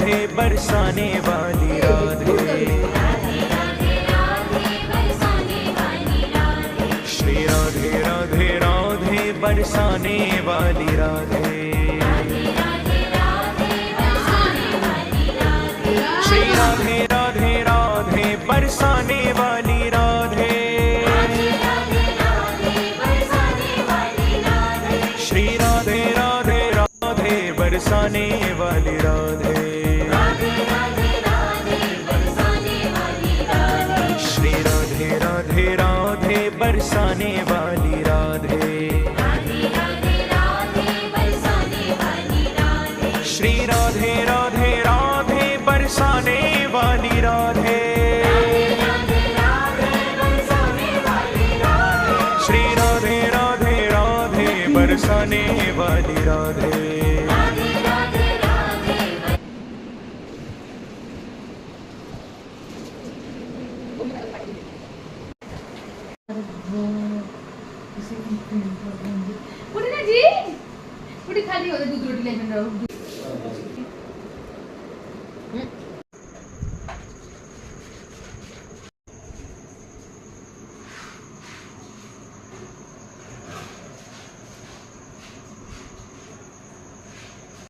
राधे बरसाने वाली राधे। श्री राधे राधे राधे बरसाने वाली राधे। श्री राधे राधे राधे बरसाने वाली राधे। श्री राधे राधे राधे बरसाने वाली राधे। श्री राधे राधे राधे बरसाने वाली राधे। श्री राधे राधे राधे बरसाने वाली राधे। श्री राधे राधे राधे बरसाने वाली राधे। उठी ना जी, उठी खाली होते दूध रोटी लेकर